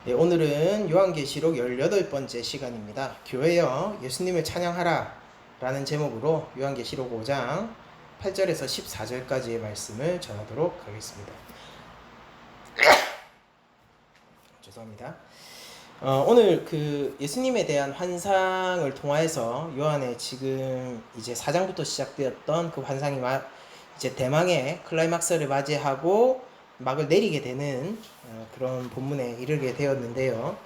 네, 오늘은 요한계시록 18번째 시간입니다. 교회여 예수님을 찬양하라 라는 제목으로 요한계시록 5장 8절에서 14절까지의 말씀을 전하도록 하겠습니다. 죄송합니다. 오늘 예수님에 대한 환상을 통하여서 요한의 지금 이제 4장부터 시작되었던 그 환상이 이제 대망의 클라이막스를 맞이하고 막을 내리게 되는 그런 본문에 이르게 되었는데요.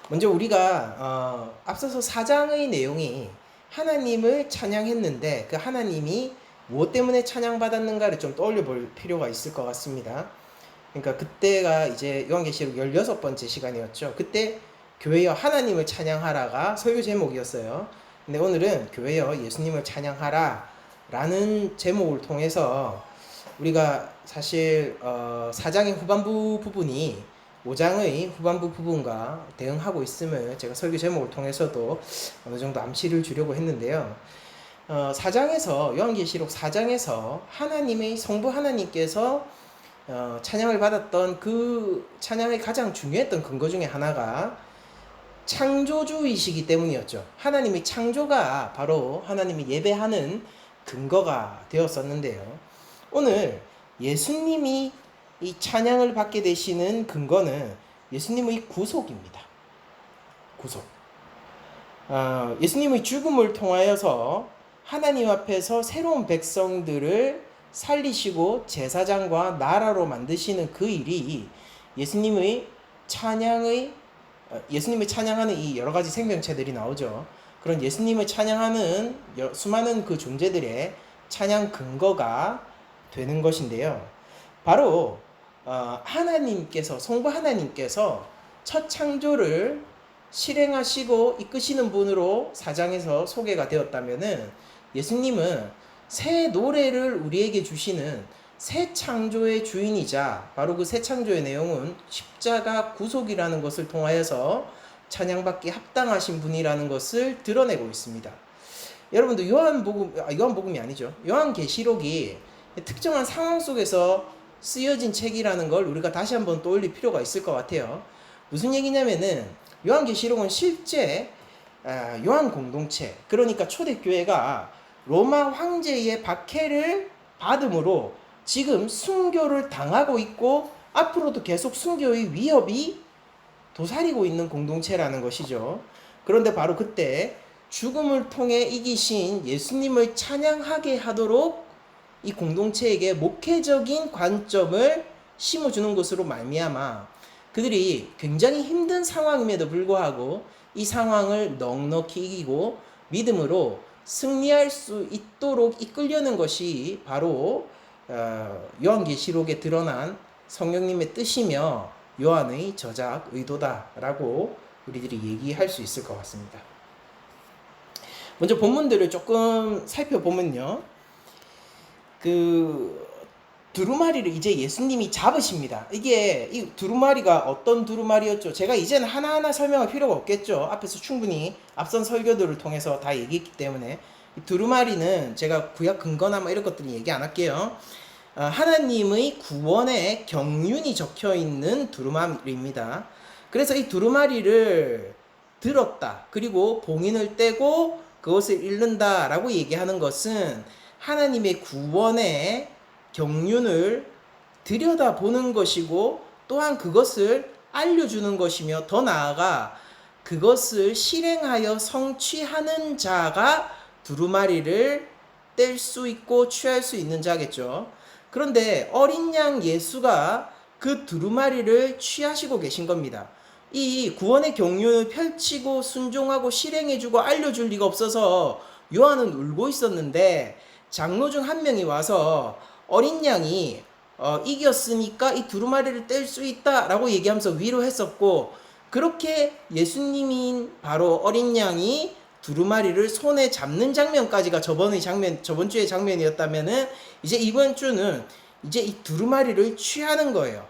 먼저 우리가 앞서서 4장의 내용이 하나님을 찬양했는데 그 하나님이 무엇 때문에 찬양받았는가를 좀 떠올려 볼 필요가 있을 것 같습니다. 그러니까 그때가 이제 요한계시록 16번째 시간이었죠. 그때 교회여 하나님을 찬양하라가 설교 제목이었어요. 근데 오늘은 교회여 예수님을 찬양하라 라는 제목을 통해서 우리가 사실 4장의 후반부 부분이 5장의 후반부 부분과 대응하고 있음을 제가 설교 제목을 통해서도 어느 정도 암시를 주려고 했는데요. 4장에서 요한계시록 4장에서 하나님의 성부 하나님께서 찬양을 받았던 그 찬양의 가장 중요했던 근거 중에 하나가 창조주이시기 때문이었죠. 하나님의 창조가 바로 하나님이 예배하는 근거가 되었었는데요. 오늘 예수님이 이 찬양을 받게 되시는 근거는 예수님의 구속입니다. 구속. 예수님의 죽음을 통하여서 하나님 앞에서 새로운 백성들을 살리시고 제사장과 나라로 만드시는 그 일이 예수님의 찬양하는 이 여러 가지 생명체들이 나오죠. 그런 예수님을 찬양하는 수많은 그 존재들의 찬양 근거가 되는 것인데요. 바로 하나님께서 성부 하나님께서 첫 창조를 실행하시고 이끄시는 분으로 4장에서 소개가 되었다면은 예수님은 새 노래를 우리에게 주시는 새 창조의 주인이자 바로 그 새 창조의 내용은 십자가 구속이라는 것을 통하여서 찬양받기 합당하신 분이라는 것을 드러내고 있습니다. 여러분들 요한복음이 아니죠. 요한계시록이 특정한 상황 속에서 쓰여진 책이라는 걸 우리가 다시 한번 떠올릴 필요가 있을 것 같아요. 무슨 얘기냐면은 요한계시록은 실제 요한 공동체, 그러니까 초대교회가 로마 황제의 박해를 받음으로 지금 순교를 당하고 있고 앞으로도 계속 순교의 위협이 도사리고 있는 공동체라는 것이죠. 그런데 바로 그때 죽음을 통해 이기신 예수님을 찬양하게 하도록 이 공동체에게 목회적인 관점을 심어주는 것으로 말미암아 그들이 굉장히 힘든 상황임에도 불구하고 이 상황을 넉넉히 이기고 믿음으로 승리할 수 있도록 이끌려는 것이 바로 요한계시록에 드러난 성령님의 뜻이며 요한의 저작 의도다라고 우리들이 얘기할 수 있을 것 같습니다. 먼저 본문들을 조금 살펴보면요. 두루마리를 이제 예수님이 잡으십니다. 이 두루마리가 어떤 두루마리였죠? 제가 이제는 하나하나 설명할 필요가 없겠죠. 앞에서 충분히 앞선 설교들을 통해서 다 얘기했기 때문에 이 두루마리는 제가 구약 근거나 이런 것들은 얘기 안 할게요. 하나님의 구원의 경륜이 적혀있는 두루마리입니다. 그래서 이 두루마리를 들었다. 그리고 봉인을 떼고 그것을 읽는다 라고 얘기하는 것은 하나님의 구원의 경륜을 들여다보는 것이고 또한 그것을 알려주는 것이며 더 나아가 그것을 실행하여 성취하는 자가 두루마리를 뗄 수 있고 취할 수 있는 자겠죠. 그런데 어린 양 예수가 그 두루마리를 취하시고 계신 겁니다. 이 구원의 경륜을 펼치고 순종하고 실행해주고 알려줄 리가 없어서 요한은 울고 있었는데 장로 중 한 명이 와서 어린 양이 이겼으니까 이 두루마리를 뗄 수 있다라고 얘기하면서 위로했었고, 그렇게 예수님인 바로 어린 양이 두루마리를 손에 잡는 장면까지가 저번 주의 장면이었다면은 이제 이번 주는 이제 이 두루마리를 취하는 거예요.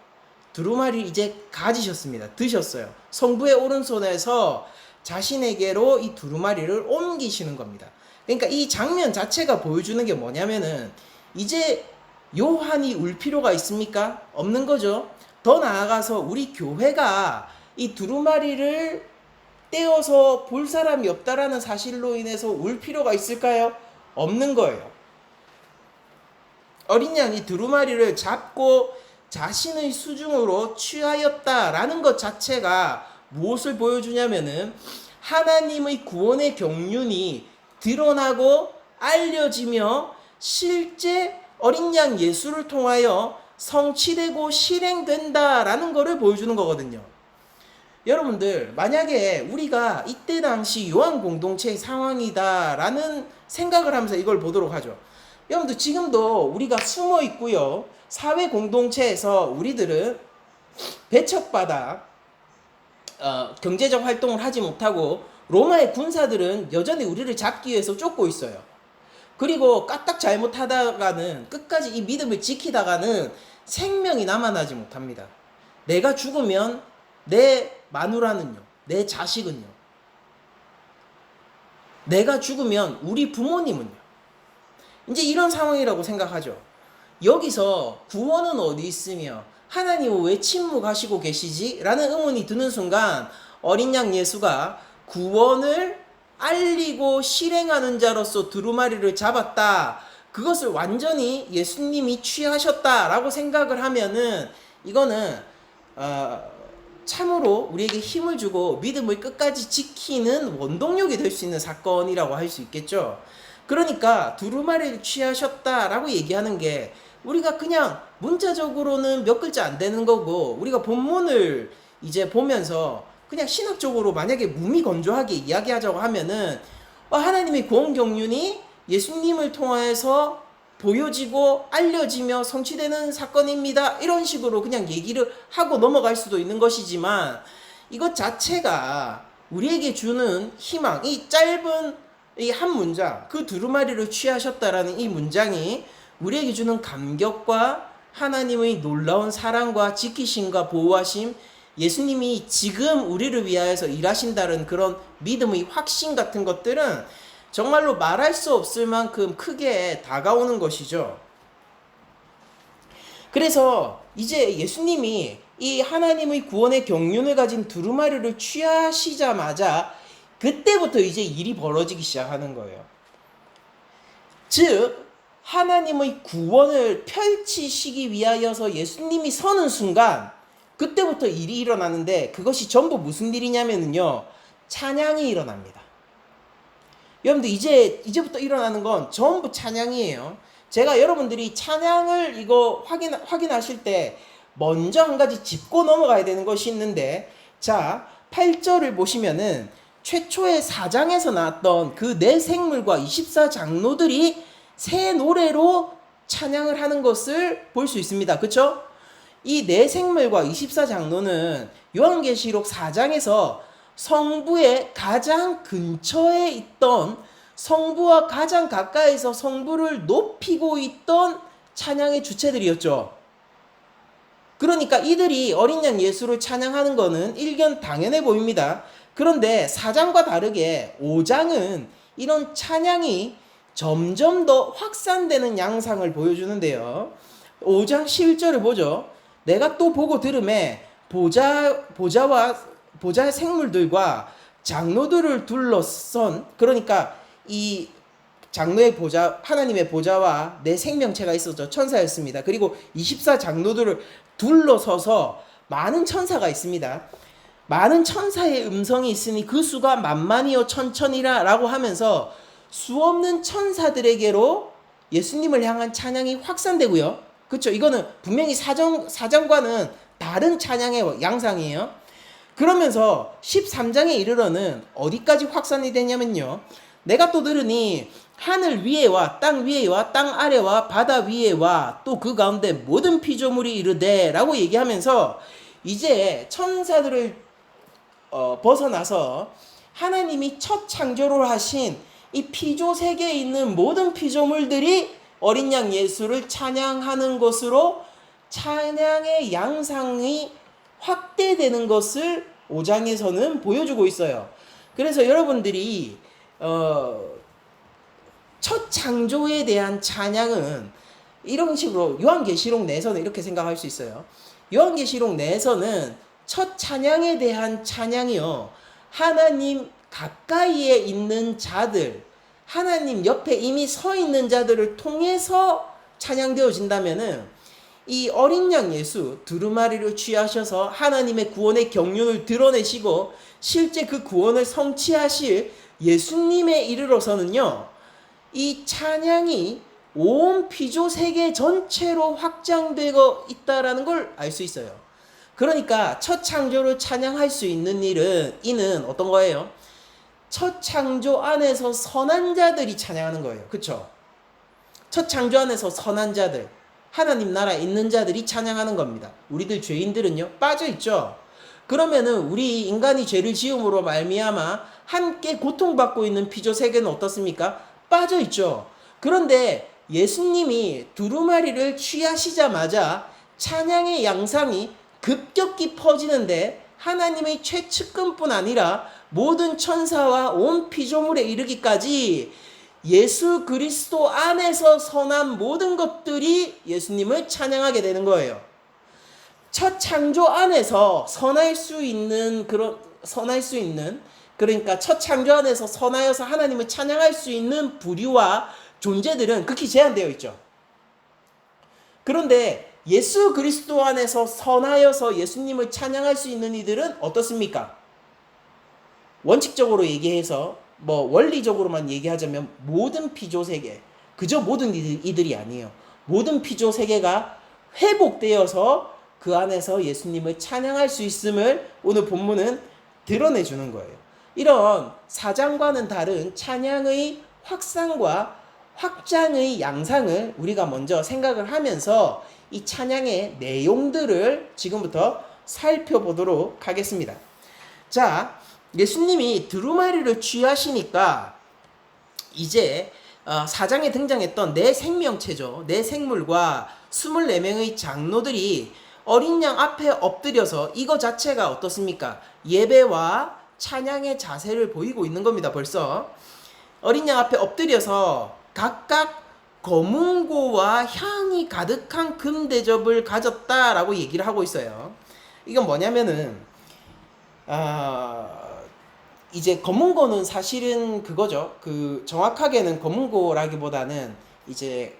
두루마리를 이제 가지셨습니다. 드셨어요. 성부의 오른손에서 자신에게로 이 두루마리를 옮기시는 겁니다. 그러니까 이 장면 자체가 보여주는 게 뭐냐면은 이제 요한이 울 필요가 있습니까? 없는 거죠. 더 나아가서 우리 교회가 이 두루마리를 떼어서 볼 사람이 없다라는 사실로 인해서 울 필요가 있을까요? 없는 거예요. 어린 양이 두루마리를 잡고 자신의 수중으로 취하였다라는 것 자체가 무엇을 보여주냐면은 하나님의 구원의 경륜이 드러나고 알려지며 실제 어린 양 예수를 통하여 성취되고 실행된다라는 것을 보여주는 거거든요. 여러분들, 만약에 우리가 이때 당시 요한 공동체의 상황이다라는 생각을 하면서 이걸 보도록 하죠. 여러분들, 지금도 우리가 숨어 있고요. 사회 공동체에서 우리들은 배척받아 경제적 활동을 하지 못하고 로마의 군사들은 여전히 우리를 잡기 위해서 쫓고 있어요. 그리고 까딱 잘못하다가는 끝까지 이 믿음을 지키다가는 생명이 남아나지 못합니다. 내가 죽으면 내 마누라는요, 내 자식은요, 내가 죽으면 우리 부모님은요. 이제 이런 상황이라고 생각하죠. 여기서 구원은 어디 있으며 하나님은 왜 침묵하시고 계시지? 라는 의문이 드는 순간 어린 양 예수가 구원을 알리고 실행하는 자로서 두루마리를 잡았다. 그것을 완전히 예수님이 취하셨다라고 생각을 하면은 이거는 참으로 우리에게 힘을 주고 믿음을 끝까지 지키는 원동력이 될 수 있는 사건이라고 할 수 있겠죠. 그러니까 두루마리를 취하셨다라고 얘기하는 게 우리가 그냥 문자적으로는 몇 글자 안 되는 거고, 우리가 본문을 이제 보면서 그냥 신학적으로 만약에 무미건조하게 이야기하자고 하면은 하나님의 구원 경륜이 예수님을 통해서 보여지고 알려지며 성취되는 사건입니다. 이런 식으로 그냥 얘기를 하고 넘어갈 수도 있는 것이지만, 이것 자체가 우리에게 주는 희망, 이 짧은 이 한 문장, 그 두루마리를 취하셨다라는 이 문장이 우리에게 주는 감격과 하나님의 놀라운 사랑과 지키심과 보호하심, 예수님이 지금 우리를 위하여서 일하신다는 그런 믿음의 확신 같은 것들은 정말로 말할 수 없을 만큼 크게 다가오는 것이죠. 그래서 이제 예수님이 이 하나님의 구원의 경륜을 가진 두루마리를 취하시자마자 그때부터 이제 일이 벌어지기 시작하는 거예요. 즉 하나님의 구원을 펼치시기 위하여서 예수님이 서는 순간 그때부터 일이 일어나는데, 그것이 전부 무슨 일이냐면요, 찬양이 일어납니다. 여러분들, 이제부터 일어나는 건 전부 찬양이에요. 제가 여러분들이 찬양을 이거 확인하실 때 먼저 한 가지 짚고 넘어가야 되는 것이 있는데, 자 8절을 보시면은 최초의 4장에서 나왔던 그 네 생물과 24장로들이 새 노래로 찬양을 하는 것을 볼 수 있습니다. 그렇죠? 이 네 생물과 24장로는 요한계시록 4장에서 성부의 가장 근처에 있던, 성부와 가장 가까이서 성부를 높이고 있던 찬양의 주체들이었죠. 그러니까 이들이 어린 양 예수를 찬양하는 것은 일견 당연해 보입니다. 그런데 4장과 다르게 5장은 이런 찬양이 점점 더 확산되는 양상을 보여주는데요. 5장 11절을 보죠. 내가 또 보고 들음에 보좌의 생물들과 장로들을 둘러선, 그러니까 이 장로의 보좌, 하나님의 보좌와 내 생명체가 있었죠. 천사였습니다. 그리고 24장로들을 둘러서서 많은 천사가 있습니다. 많은 천사의 음성이 있으니 그 수가 만만이요 천천이라 라고 하면서 수없는 천사들에게로 예수님을 향한 찬양이 확산되고요. 그렇죠? 이거는 분명히 사정과는 다른 찬양의 양상이에요. 그러면서 13장에 이르러는 어디까지 확산이 되냐면요, 내가 또 들으니 하늘 위에와 땅 위에와 땅 아래와 바다 위에와 또 그 가운데 모든 피조물이 이르되 라고 얘기하면서 이제 천사들을 벗어나서 하나님이 첫 창조를 하신 이 피조 세계에 있는 모든 피조물들이 어린 양 예수를 찬양하는 것으로 찬양의 양상이 확대되는 것을 5장에서는 보여주고 있어요. 그래서 여러분들이 첫 창조에 대한 찬양은 이런 식으로 요한계시록 내에서는 이렇게 생각할 수 있어요. 요한계시록 내에서는 첫 찬양에 대한 찬양이요. 하나님 가까이에 있는 자들, 하나님 옆에 이미 서 있는 자들을 통해서 찬양되어진다면은 이 어린 양 예수 두루마리를 취하셔서 하나님의 구원의 경륜을 드러내시고 실제 그 구원을 성취하실 예수님에 이르러서는요, 이 찬양이 온 피조 세계 전체로 확장되고 있다라는 걸 알 수 있어요. 그러니까 첫 창조를 찬양할 수 있는 이는 어떤 거예요? 첫 창조 안에서 선한 자들이 찬양하는 거예요. 그쵸? 첫 창조 안에서 선한 자들, 하나님 나라에 있는 자들이 찬양하는 겁니다. 우리들 죄인들은요, 빠져있죠. 그러면은 우리 인간이 죄를 지음으로 말미암아 함께 고통받고 있는 피조 세계는 어떻습니까? 빠져있죠. 그런데 예수님이 두루마리를 취하시자마자 찬양의 양상이 급격히 퍼지는데 하나님의 최측근뿐 아니라 모든 천사와 온 피조물에 이르기까지 예수 그리스도 안에서 선한 모든 것들이 예수님을 찬양하게 되는 거예요. 첫 창조 안에서 선할 수 있는 그러니까 첫 창조 안에서 선하여서 하나님을 찬양할 수 있는 부류와 존재들은 극히 제한되어 있죠. 그런데 예수 그리스도 안에서 선하여서 예수님을 찬양할 수 있는 이들은 어떻습니까? 원칙적으로 얘기해서 원리적으로만 얘기하자면 모든 피조 세계, 그저 모든 이들이 아니에요. 모든 피조 세계가 회복되어서 그 안에서 예수님을 찬양할 수 있음을 오늘 본문은 드러내주는 거예요. 이런 사장과는 다른 찬양의 확산과 확장의 양상을 우리가 먼저 생각을 하면서 이 찬양의 내용들을 지금부터 살펴보도록 하겠습니다. 자, 예수님이 두루마리를 취하시니까 이제 4장에 등장했던 네 생명체죠. 네 생물과 24명의 장로들이 어린 양 앞에 엎드려서 이거 자체가 어떻습니까? 예배와 찬양의 자세를 보이고 있는 겁니다. 벌써 어린 양 앞에 엎드려서 각각 검은고와 향이 가득한 금대접을 가졌다라고 얘기를 하고 있어요. 이건 뭐냐면은 이제 검은고는 사실은 그거죠. 정확하게는 검은고라기보다는 이제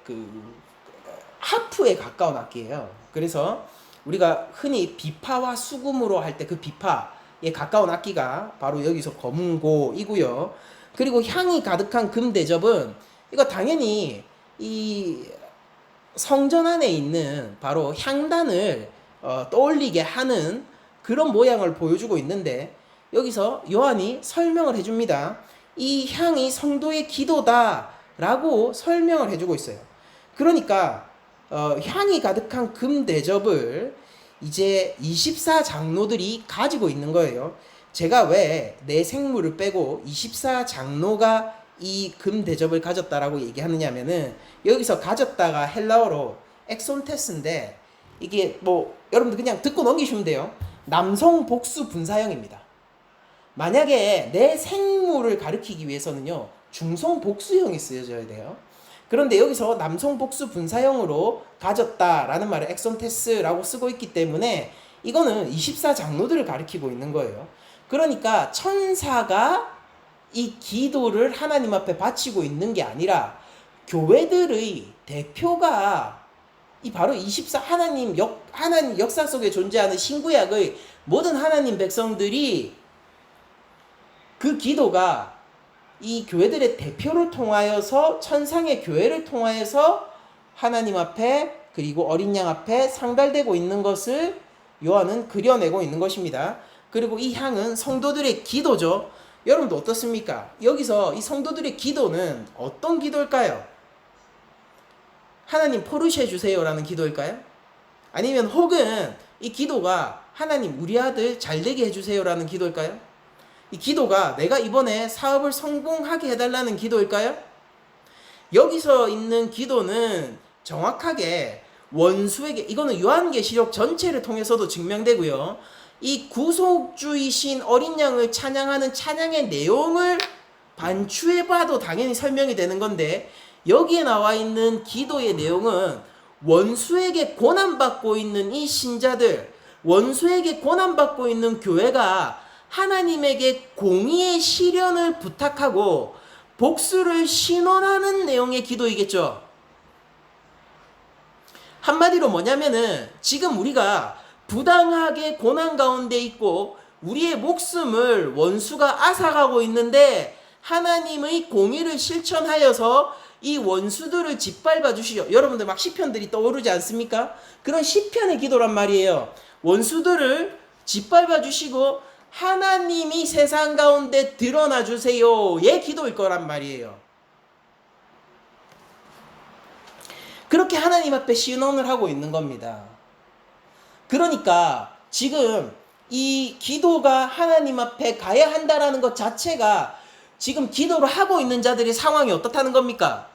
하프에 가까운 악기예요. 그래서 우리가 흔히 비파와 수금으로 할 때 그 비파에 가까운 악기가 바로 여기서 검은고이고요. 그리고 향이 가득한 금대접은 이거 당연히 이 성전 안에 있는 바로 향단을 떠올리게 하는 그런 모양을 보여주고 있는데 여기서 요한이 설명을 해줍니다. 이 향이 성도의 기도다라고 설명을 해주고 있어요. 그러니까 향이 가득한 금대접을 이제 24장로들이 가지고 있는 거예요. 제가 왜 내 생물을 빼고 24장로가 이 금대접을 가졌다라고 얘기하느냐면은 여기서 가졌다가 헬라어로 엑손테스인데 이게 여러분들 그냥 듣고 넘기시면 돼요. 남성 복수 분사형입니다. 만약에 내 생물을 가리키기 위해서는요, 중성 복수형이 쓰여져야 돼요. 그런데 여기서 남성 복수 분사형으로 가졌다라는 말을 엑손테스라고 쓰고 있기 때문에 이거는 24장로들을 가리키고 있는 거예요. 그러니까 천사가 이 기도를 하나님 앞에 바치고 있는 게 아니라 교회들의 대표가 이 바로 하나님 역사 속에 존재하는 신구약의 모든 하나님 백성들이 그 기도가 이 교회들의 대표를 통하여서 천상의 교회를 통하여서 하나님 앞에 그리고 어린 양 앞에 상달되고 있는 것을 요한은 그려내고 있는 것입니다. 그리고 이 향은 성도들의 기도죠. 여러분도 어떻습니까? 여기서 이 성도들의 기도는 어떤 기도일까요? 하나님 포르쉐 해주세요라는 기도일까요? 아니면 혹은 이 기도가 하나님 우리 아들 잘되게 해주세요라는 기도일까요? 이 기도가 내가 이번에 사업을 성공하게 해달라는 기도일까요? 여기서 있는 기도는 정확하게 원수에게, 이거는 요한계시록 전체를 통해서도 증명되고요. 이 구속주이신 어린 양을 찬양하는 찬양의 내용을 반추해봐도 당연히 설명이 되는 건데 여기에 나와 있는 기도의 내용은 원수에게 고난받고 있는 이 신자들, 원수에게 고난받고 있는 교회가 하나님에게 공의의 실현을 부탁하고 복수를 신원하는 내용의 기도이겠죠. 한마디로 뭐냐면은 지금 우리가 부당하게 고난 가운데 있고 우리의 목숨을 원수가 앗아가고 있는데 하나님의 공의를 실천하여서 이 원수들을 짓밟아 주시죠. 여러분들 막 시편들이 떠오르지 않습니까? 그런 시편의 기도란 말이에요. 원수들을 짓밟아 주시고 하나님이 세상 가운데 드러나 주세요의 기도일 거란 말이에요. 그렇게 하나님 앞에 신원을 하고 있는 겁니다. 그러니까 지금 이 기도가 하나님 앞에 가야 한다라는 것 자체가 지금 기도를 하고 있는 자들의 상황이 어떻다는 겁니까?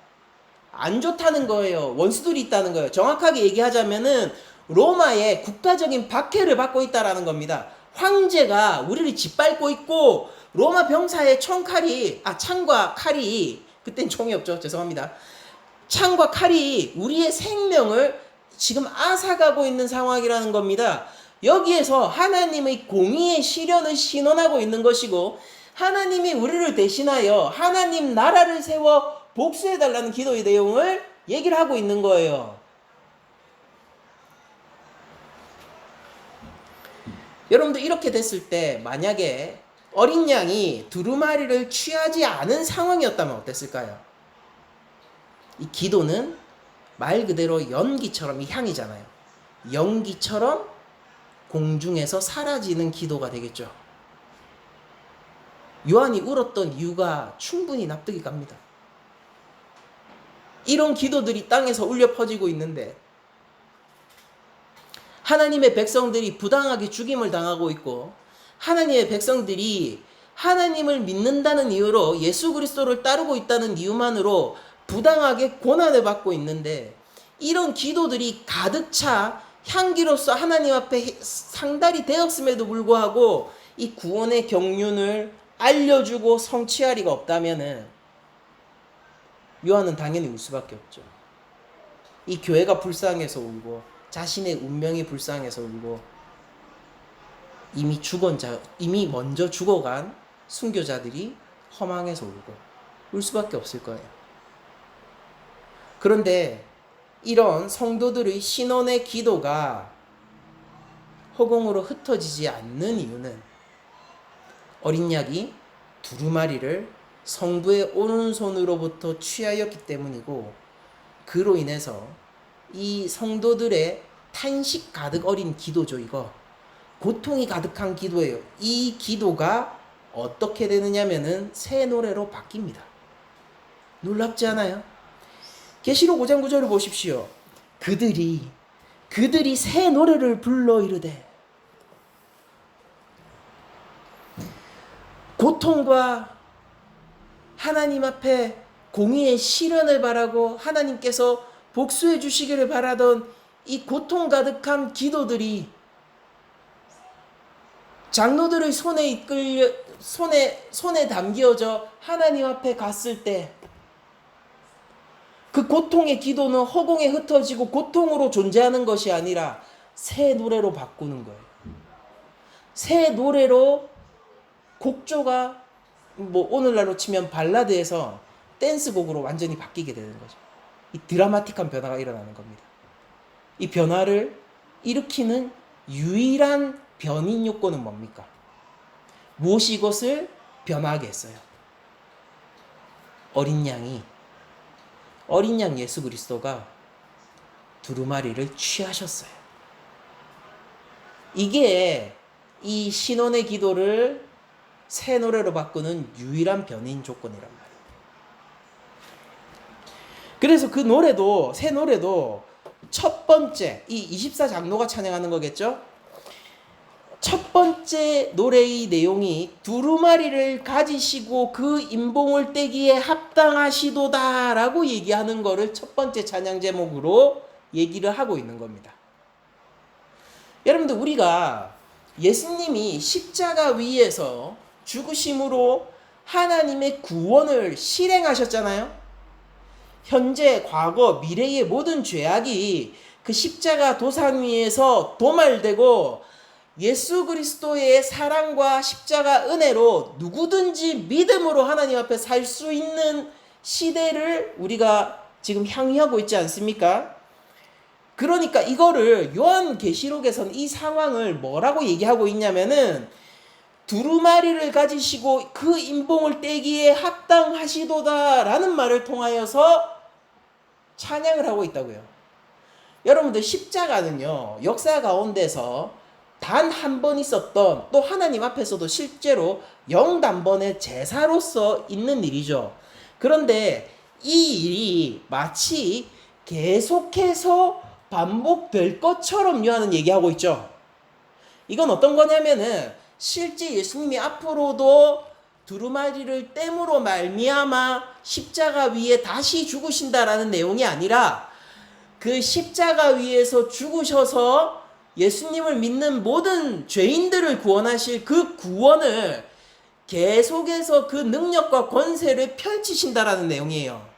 안 좋다는 거예요. 원수들이 있다는 거예요. 정확하게 얘기하자면은 로마의 국가적인 박해를 받고 있다라는 겁니다. 황제가 우리를 짓밟고 있고 로마 병사의 창과 칼이 그땐 총이 없죠. 죄송합니다. 창과 칼이 우리의 생명을 지금 앗아가고 있는 상황이라는 겁니다. 여기에서 하나님의 공의의 실현을 신원하고 있는 것이고 하나님이 우리를 대신하여 하나님 나라를 세워 복수해달라는 기도의 내용을 얘기를 하고 있는 거예요. 여러분들 이렇게 됐을 때 만약에 어린 양이 두루마리를 취하지 않은 상황이었다면 어땠을까요? 이 기도는 말 그대로 연기처럼 이 향이잖아요. 연기처럼 공중에서 사라지는 기도가 되겠죠. 요한이 울었던 이유가 충분히 납득이 갑니다. 이런 기도들이 땅에서 울려 퍼지고 있는데 하나님의 백성들이 부당하게 죽임을 당하고 있고 하나님의 백성들이 하나님을 믿는다는 이유로 예수 그리스도를 따르고 있다는 이유만으로 부당하게 고난을 받고 있는데 이런 기도들이 가득 차 향기로서 하나님 앞에 상달이 되었음에도 불구하고 이 구원의 경륜을 알려주고 성취할 리가 없다면은 요한은 당연히 울 수밖에 없죠. 이 교회가 불쌍해서 울고 자신의 운명이 불쌍해서 울고 이미 먼저 죽어간 순교자들이 허망해서 울고 울 수밖에 없을 거예요. 그런데 이런 성도들의 신원의 기도가 허공으로 흩어지지 않는 이유는 어린 양이 두루마리를 성부의 오른손으로부터 취하였기 때문이고 그로 인해서 이 성도들의 탄식 가득 어린 기도죠. 이거 고통이 가득한 기도예요. 이 기도가 어떻게 되느냐면은 새 노래로 바뀝니다. 놀랍지 않아요? 계시록 5장 9절을 보십시오. 그들이 새 노래를 불러 이르되 고통과 하나님 앞에 공의의 실현을 바라고 하나님께서 복수해 주시기를 바라던 이 고통 가득한 기도들이 장로들의 손에 담겨져 하나님 앞에 갔을 때 그 고통의 기도는 허공에 흩어지고 고통으로 존재하는 것이 아니라 새 노래로 바꾸는 거예요. 새 노래로 곡조가 오늘날로 치면 발라드에서 댄스곡으로 완전히 바뀌게 되는 거죠. 이 드라마틱한 변화가 일어나는 겁니다. 이 변화를 일으키는 유일한 변인 요건은 뭡니까? 무엇이 이것을 변화하게 했어요? 어린 양 예수 그리스도가 두루마리를 취하셨어요. 이게 이 신원의 기도를 새 노래로 바꾸는 유일한 변인 조건이란 말이에요. 그래서 새 노래도 첫 번째, 이 24장로가 찬양하는 거겠죠? 첫 번째 노래의 내용이 두루마리를 가지시고 그 인봉을 떼기에 합당하시도다라고 얘기하는 거를 첫 번째 찬양 제목으로 얘기를 하고 있는 겁니다. 여러분들 우리가 예수님이 십자가 위에서 죽으심으로 하나님의 구원을 실행하셨잖아요. 현재, 과거, 미래의 모든 죄악이 그 십자가 도상 위에서 도말되고 예수 그리스도의 사랑과 십자가 은혜로 누구든지 믿음으로 하나님 앞에 살 수 있는 시대를 우리가 지금 향유하고 있지 않습니까? 그러니까 이거를 요한계시록에서는 이 상황을 뭐라고 얘기하고 있냐면은 두루마리를 가지시고 그 인봉을 떼기에 합당하시도다라는 말을 통하여서 찬양을 하고 있다고요. 여러분들 십자가는요, 역사 가운데서 단 한 번 있었던, 또 하나님 앞에서도 실제로 영단번의 제사로서 있는 일이죠. 그런데 이 일이 마치 계속해서 반복될 것처럼 요한은 얘기하고 있죠. 이건 어떤 거냐면은 실제 예수님이 앞으로도 두루마리를 땜으로 말미암아 십자가 위에 다시 죽으신다라는 내용이 아니라 그 십자가 위에서 죽으셔서 예수님을 믿는 모든 죄인들을 구원하실 그 구원을 계속해서 그 능력과 권세를 펼치신다라는 내용이에요.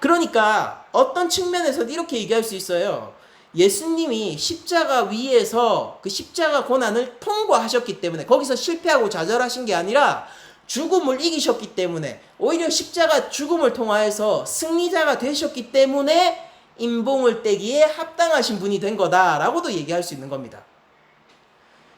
그러니까 어떤 측면에서는 이렇게 얘기할 수 있어요. 예수님이 십자가 위에서 그 십자가 고난을 통과하셨기 때문에 거기서 실패하고 좌절하신 게 아니라 죽음을 이기셨기 때문에 오히려 십자가 죽음을 통하여서 승리자가 되셨기 때문에 인봉을 떼기에 합당하신 분이 된 거다라고도 얘기할 수 있는 겁니다.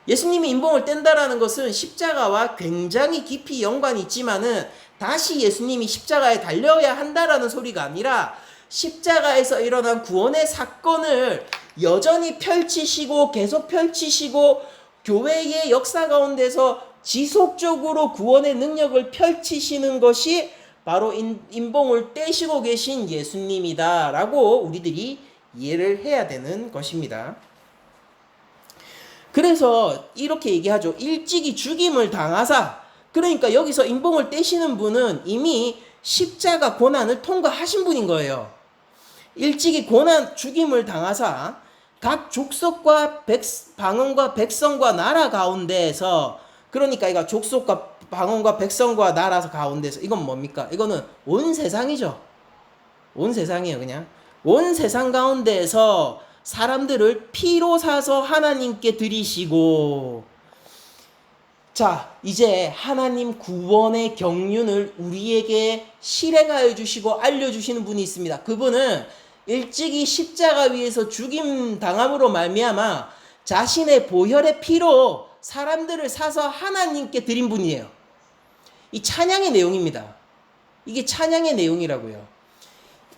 예수님이 인봉을 뗀다라는 것은 십자가와 굉장히 깊이 연관이 있지만은 다시 예수님이 십자가에 달려야 한다라는 소리가 아니라 십자가에서 일어난 구원의 사건을 여전히 펼치시고 계속 펼치시고 교회의 역사 가운데서 지속적으로 구원의 능력을 펼치시는 것이 바로 인봉을 떼시고 계신 예수님이다라고 우리들이 이해를 해야 되는 것입니다. 그래서 이렇게 얘기하죠. 일찍이 죽임을 당하사, 그러니까 여기서 인봉을 떼시는 분은 이미 십자가 고난을 통과하신 분인 거예요. 일찍이 고난 죽임을 당하사 각 족속과 방언과 백성과 나라 가운데에서, 그러니까 이거 족속과 방언과 백성과 나라 가운데서, 이건 뭡니까? 이거는 온 세상이죠. 온 세상이에요. 그냥 온 세상 가운데에서 사람들을 피로 사서 하나님께 드리시고, 자, 이제 하나님 구원의 경륜을 우리에게 실행하여 주시고 알려주시는 분이 있습니다. 그분은 일찍이 십자가 위에서 죽임 당함으로 말미암아 자신의 보혈의 피로 사람들을 사서 하나님께 드린 분이에요. 이 찬양의 내용입니다. 이게 찬양의 내용이라고요.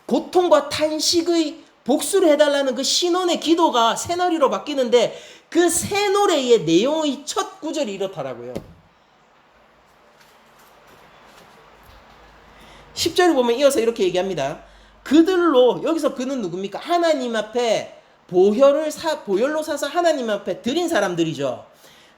고통과 탄식의 복수를 해달라는 그 신원의 기도가 새노래로 바뀌는데 그 새노래의 내용의 첫 구절이 이렇더라고요. 10절을 보면 이어서 이렇게 얘기합니다. 그들로, 여기서 그는 누굽니까? 하나님 앞에 보혈로 사서 하나님 앞에 드린 사람들이죠.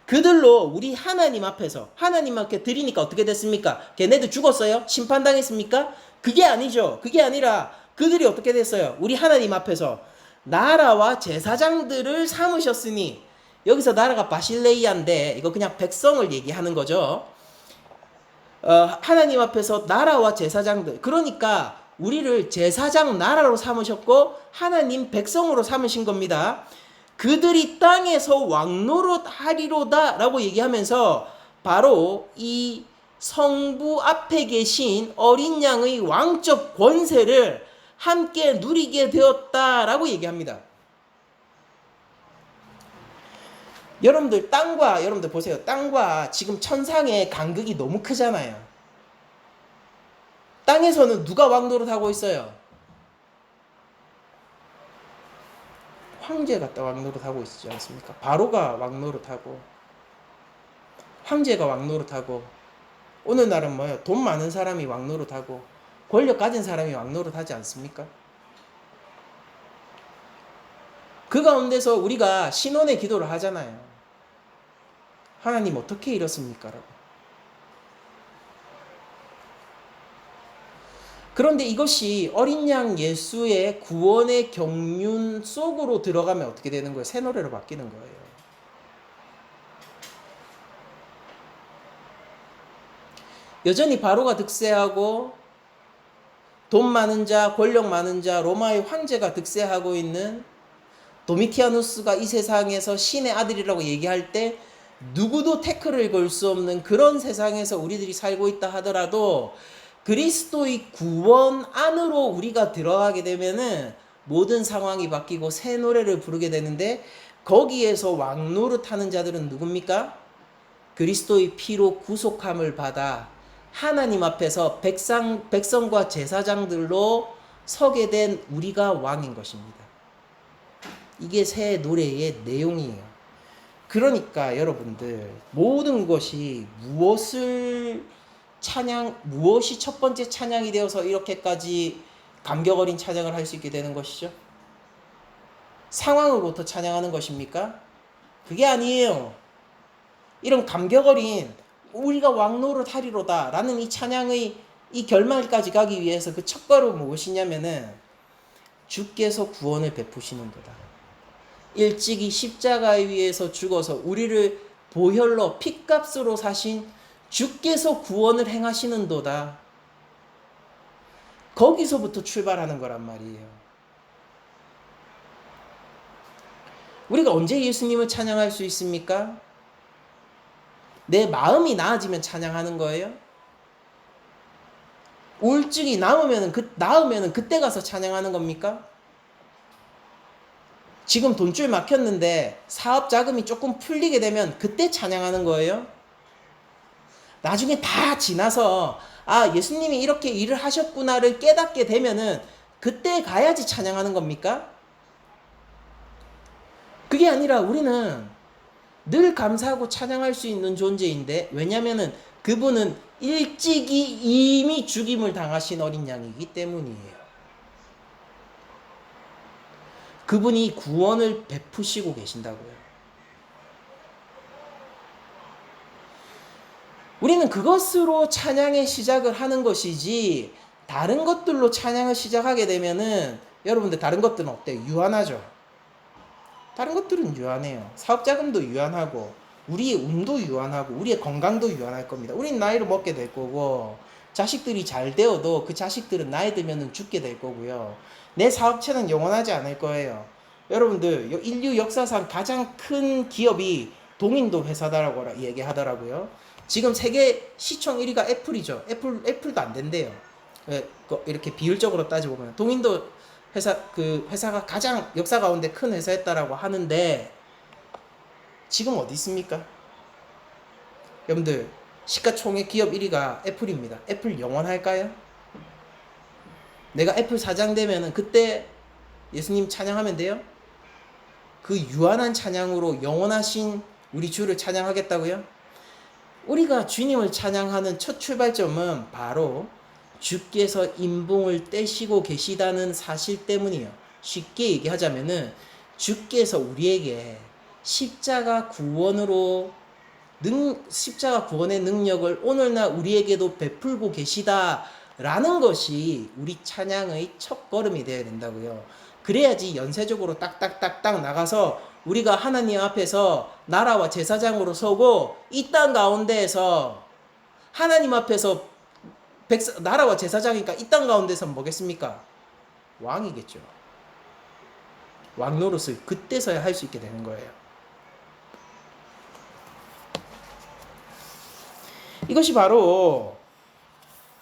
그들로 우리 하나님 앞에서 하나님 앞에 드리니까 어떻게 됐습니까? 걔네들 죽었어요? 심판당했습니까? 그게 아니죠. 그게 아니라 그들이 어떻게 됐어요? 우리 하나님 앞에서 나라와 제사장들을 삼으셨으니, 여기서 나라가 바실레이아인데 이거 그냥 백성을 얘기하는 거죠. 하나님 앞에서 나라와 제사장들, 그러니까 우리를 제사장 나라로 삼으셨고 하나님 백성으로 삼으신 겁니다. 그들이 땅에서 왕노릇 하리로다 라고 얘기하면서 바로 이 성부 앞에 계신 어린 양의 왕적 권세를 함께 누리게 되었다라고 얘기합니다. 여러분들 여러분들 보세요. 땅과 지금 천상의 간극이 너무 크잖아요. 땅에서는 누가 왕노릇하고 있어요? 황제가 왕노릇하고 있지 않습니까? 바로가 왕노릇하고, 황제가 왕노릇하고, 오늘날은 뭐예요? 돈 많은 사람이 왕노릇하고, 권력 가진 사람이 왕노릇하지 않습니까? 그 가운데서 우리가 신원의 기도를 하잖아요. 하나님 어떻게 이렇습니까? 라고. 그런데 이것이 어린 양 예수의 구원의 경륜 속으로 들어가면 어떻게 되는 거예요? 새 노래로 바뀌는 거예요. 여전히 바로가 득세하고 돈 많은 자, 권력 많은 자, 로마의 황제가 득세하고 있는 도미티아누스가 이 세상에서 신의 아들이라고 얘기할 때 누구도 태클을 걸 수 없는 그런 세상에서 우리들이 살고 있다 하더라도 그리스도의 구원 안으로 우리가 들어가게 되면은 모든 상황이 바뀌고 새 노래를 부르게 되는데, 거기에서 왕노릇하는 자들은 누굽니까? 그리스도의 피로 구속함을 받아 하나님 앞에서 백성과 제사장들로 서게 된 우리가 왕인 것입니다. 이게 새 노래의 내용이에요. 그러니까 여러분들, 모든 것이 무엇이 첫 번째 찬양이 되어서 이렇게까지 감격 어린 찬양을 할 수 있게 되는 것이죠? 상황으로부터 찬양하는 것입니까? 그게 아니에요. 이런 감격 어린 우리가 왕노릇 하리로다 라는 이 찬양의 이 결말까지 가기 위해서 그 첫걸음 무엇이냐면은 주께서 구원을 베푸시는 거다. 일찍이 십자가에 위해서 죽어서 우리를 보혈로 피값으로 사신 주께서 구원을 행하시는도다. 거기서부터 출발하는 거란 말이에요. 우리가 언제 예수님을 찬양할 수 있습니까? 내 마음이 나아지면 찬양하는 거예요? 우울증이 나으면은 그때 가서 찬양하는 겁니까? 지금 돈줄 막혔는데 사업 자금이 조금 풀리게 되면 그때 찬양하는 거예요? 나중에 다 지나서 예수님이 이렇게 일을 하셨구나를 깨닫게 되면은 그때 가야지 찬양하는 겁니까? 그게 아니라 우리는 늘 감사하고 찬양할 수 있는 존재인데, 왜냐면은 그분은 일찍이 이미 죽임을 당하신 어린 양이기 때문이에요. 그분이 구원을 베푸시고 계신다고요. 우리는 그것으로 찬양의 시작을 하는 것이지, 다른 것들로 찬양을 시작하게 되면은 여러분들 다른 것들은 어때요? 유한하죠? 다른 것들은 유한해요. 사업 자금도 유한하고 우리의 운도 유한하고 우리의 건강도 유한할 겁니다. 우리는 나이를 먹게 될 거고, 자식들이 잘 되어도 그 자식들은 나이 들면 죽게 될 거고요. 내 사업체는 영원하지 않을 거예요. 여러분들, 인류 역사상 가장 큰 기업이 동인도 회사다라고 얘기하더라고요. 지금 세계 시총 1위가 애플이죠. 애플도 안 된대요. 이렇게 비율적으로 따져보면 동인도 회사가 가장 역사 가운데 큰 회사였다라고 하는데, 지금 어디 있습니까? 여러분들, 시가총액 기업 1위가 애플입니다. 애플 영원할까요? 내가 애플 사장 되면은 그때 예수님 찬양하면 돼요? 그 유한한 찬양으로 영원하신 우리 주를 찬양하겠다고요? 우리가 주님을 찬양하는 첫 출발점은 바로 주께서 인봉을 떼시고 계시다는 사실 때문이에요. 쉽게 얘기하자면은 주께서 우리에게 십자가 구원의 능력을 오늘날 우리에게도 베풀고 계시다라는 것이 우리 찬양의 첫 걸음이 되어야 된다고요. 그래야지 연쇄적으로 딱딱딱딱 나가서 우리가 하나님 앞에서 나라와 제사장으로 서고, 이 땅 가운데에서 하나님 앞에서 나라와 제사장이니까 이 땅 가운데서 뭐겠습니까? 왕이겠죠. 왕 노릇을 그때서야 할 수 있게 되는 거예요. 이것이 바로